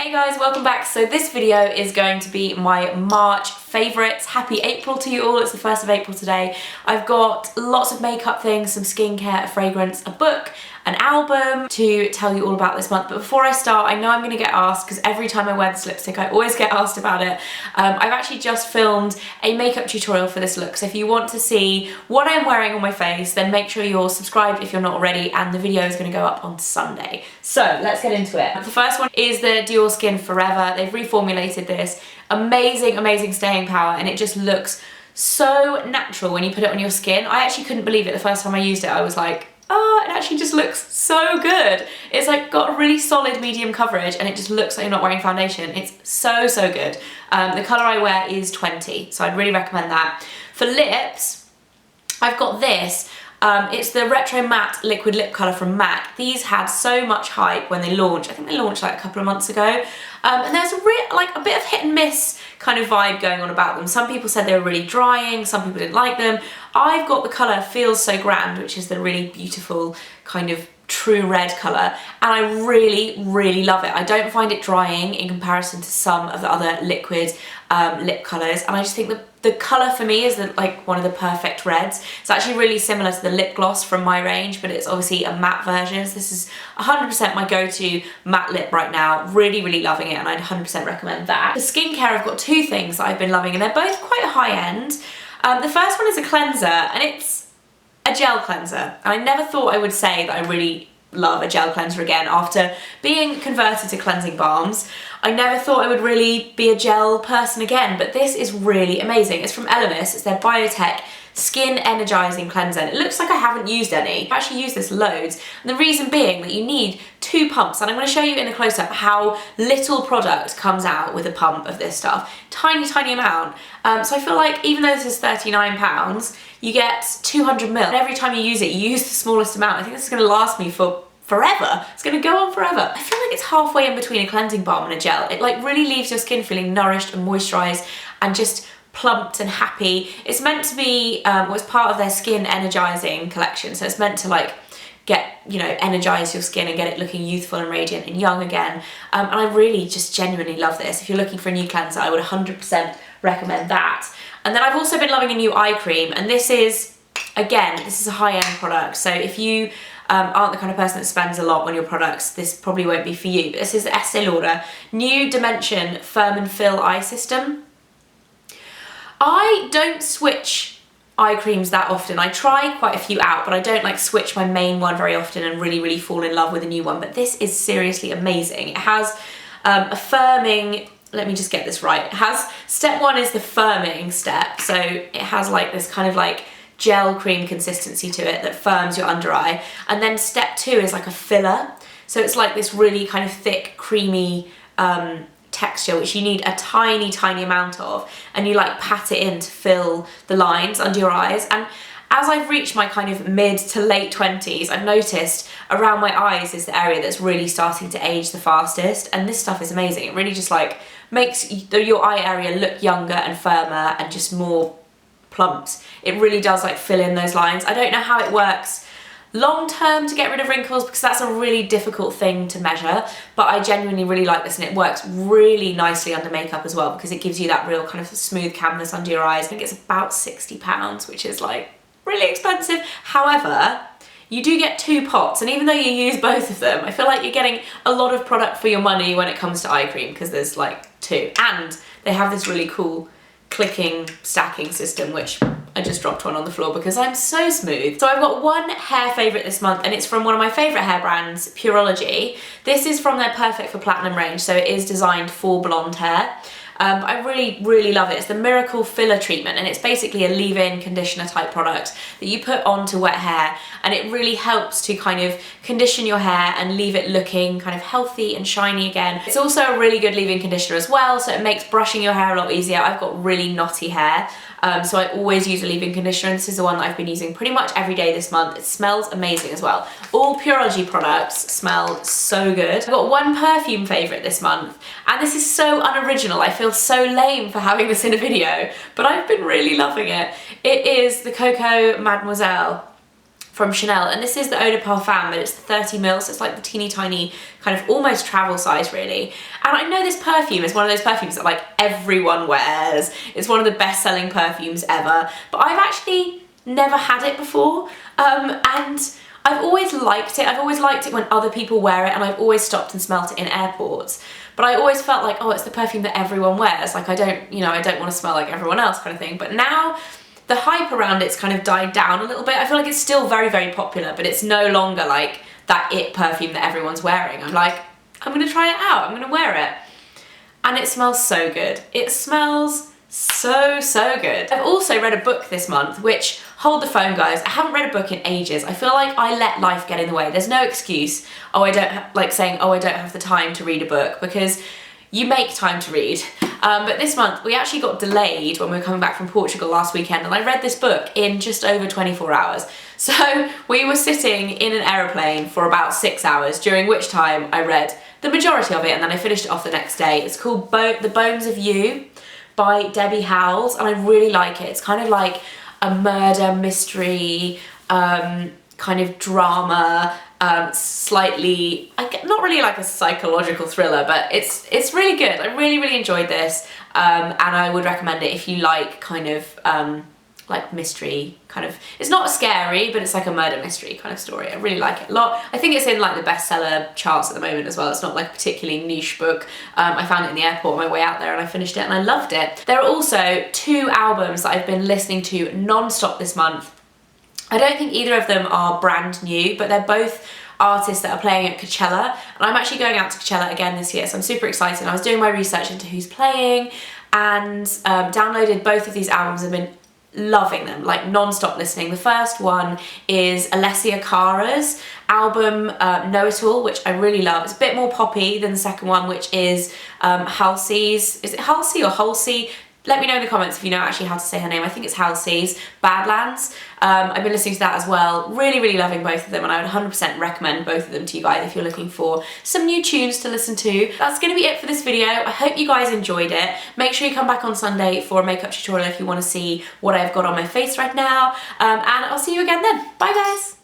Hey guys, welcome back. So this video is going to be my March favourites. Happy April to you all. It's the 1st of April today. I've got lots of makeup things, some skincare, a fragrance, a book, an album to tell you all about this month. But before I start, I know I'm going to get asked, because every time I wear this lipstick I always get asked about it. I've actually just filmed a makeup tutorial for this look, so if you want to see what I'm wearing on my face, then make sure you're subscribed if you're not already, and the video is going to go up on Sunday. So let's get into it. The first one is the Dior Skin Forever. They've reformulated this. Amazing, amazing staying power, and it just looks so natural when you put it on your skin. I actually couldn't believe it the first time I used it. I was like, oh, it actually just looks so good. It's like got a really solid medium coverage and it just looks like you're not wearing foundation. It's so, so good. The colour I wear is 20, so I'd really recommend that. For lips, I've got this. It's the Retro Matte Liquid Lip Colour from MAC. These had so much hype when they launched. I think they launched like a couple of months ago. And there's a bit of hit and miss kind of vibe going on about them. Some people said they were really drying, some people didn't like them. I've got the colour Feels So Grand, which is the really beautiful kind of true red colour, and I really, really love it. I don't find it drying in comparison to some of the other liquid lip colours, and I just think the colour for me is like one of the perfect reds. It's actually really similar to the lip gloss from my range, but it's obviously a matte version. So this is 100% my go-to matte lip right now. Really, really loving it, and I'd 100% recommend that. For skincare, I've got two things that I've been loving, and they're both quite high-end. The first one is a cleanser, and it's a gel cleanser. And I never thought I would say that I really love a gel cleanser again after being converted to cleansing balms. I never thought I would really be a gel person again, but this is really amazing. It's from Elemis. It's their Biotech Skin Energizing Cleanser. And it looks like I haven't used any. I've actually used this loads. And the reason being that you need 2 pumps. And I'm going to show you in a close-up how little product comes out with a pump of this stuff. Tiny, tiny amount. So I feel like even though this is £39, you get 200 ml. And every time you use it, you use the smallest amount. I think this is going to last me for forever. It's going to go on forever. I feel like it's halfway in between a cleansing balm and a gel. It like really leaves your skin feeling nourished and moisturized and just plumped and happy. It's meant to be, was part of their skin energizing collection. So it's meant to like get, you know, energize your skin and get it looking youthful and radiant and young again. And I really just genuinely love this. If you're looking for a new cleanser, I would 100% recommend that. And then I've also been loving a new eye cream, and this is, again, this is a high-end product. So if you aren't the kind of person that spends a lot on your products, this probably won't be for you. But this is the Estee Lauder New Dimension Firm and Fill Eye System. I don't switch eye creams that often. I try quite a few out, but I don't like switch my main one very often and really, really fall in love with a new one. But this is seriously amazing. It has a firming, let me just get this right. It has, step 1 is the firming step. So it has like this kind of like gel cream consistency to it that firms your under eye. And then step 2 is like a filler. So it's like this really kind of thick, creamy texture, which you need a tiny, tiny amount of, and you like pat it in to fill the lines under your eyes. And as I've reached my kind of mid to late 20s, I've noticed around my eyes is the area that's really starting to age the fastest, and this stuff is amazing. It really just like makes your eye area look younger and firmer and just more plumped. It really does like fill in those lines. I don't know how it works long term to get rid of wrinkles, because that's a really difficult thing to measure, but I genuinely really like this, and it works really nicely under makeup as well, because it gives you that real kind of smooth canvas under your eyes. I think it's about £60, which is like really expensive. However, you do get 2 pots, and even though you use both of them, I feel like you're getting a lot of product for your money when it comes to eye cream, because there's like 2, and they have this really cool clicking stacking system, which I just dropped one on the floor because I'm so smooth. So I've got one hair favourite this month, and it's from one of my favourite hair brands, Pureology. This is from their Perfect for Platinum range, so it is designed for blonde hair. I really, really love it. It's the Miracle Filler Treatment, and it's basically a leave-in conditioner type product that you put onto wet hair, and it really helps to kind of condition your hair and leave it looking kind of healthy and shiny again. It's also a really good leave-in conditioner as well, so it makes brushing your hair a lot easier. I've got really knotty hair, so I always use a leave-in conditioner, and this is the one that I've been using pretty much every day this month. It smells amazing as well. All Pureology products smell so good. I've got one perfume favourite this month, and this is so unoriginal. I feel so lame for having this in a video, but I've been really loving it. It is the Coco Mademoiselle from Chanel, and this is the Eau de Parfum, but it's 30 ml, so it's like the teeny tiny, kind of almost travel size really. And I know this perfume is one of those perfumes that like everyone wears. It's one of the best selling perfumes ever, but I've actually never had it before, and I've always liked it. I've always liked it when other people wear it, and I've always stopped and smelt it in airports. But I always felt like, oh, it's the perfume that everyone wears. Like I don't want to smell like everyone else kind of thing. But now the hype around it's kind of died down a little bit. I feel like it's still very, very popular, but it's no longer like that it perfume that everyone's wearing. I'm like, I'm gonna try it out, I'm gonna wear it. And it smells so good. It smells so, so good. I've also read a book this month, which, hold the phone guys, I haven't read a book in ages. I feel like I let life get in the way. There's no excuse, I don't have the time to read a book, because you make time to read. But this month we actually got delayed when we were coming back from Portugal last weekend, and I read this book in just over 24 hours. So we were sitting in an aeroplane for about 6 hours, during which time I read the majority of it, and then I finished it off the next day. It's called The Bones of You by Debbie Howells, and I really like it. It's kind of like a murder mystery, kind of drama, slightly, not really like a psychological thriller, but it's really good. I really, really enjoyed this, and I would recommend it if you like kind of like mystery kind of, it's not scary, but it's like a murder mystery kind of story. I really like it a lot. I think it's in like the bestseller charts at the moment as well. It's not like a particularly niche book. I found it in the airport on my way out there and I finished it and I loved it. There are also 2 albums that I've been listening to non-stop this month. I don't think either of them are brand new, but they're both artists that are playing at Coachella, and I'm actually going out to Coachella again this year, so I'm super excited. I was doing my research into who's playing and downloaded both of these albums and been loving them, like non-stop listening. The first one is Alessia Cara's album Know It All, which I really love. It's a bit more poppy than the second one, which is Halsey's, is it Halsey or Halsey? Let me know in the comments if you know actually how to say her name. I think it's Halsey's Badlands. I've been listening to that as well. Really, really loving both of them, and I would 100% recommend both of them to you guys if you're looking for some new tunes to listen to. That's going to be it for this video. I hope you guys enjoyed it. Make sure you come back on Sunday for a makeup tutorial if you want to see what I've got on my face right now. And I'll see you again then. Bye guys!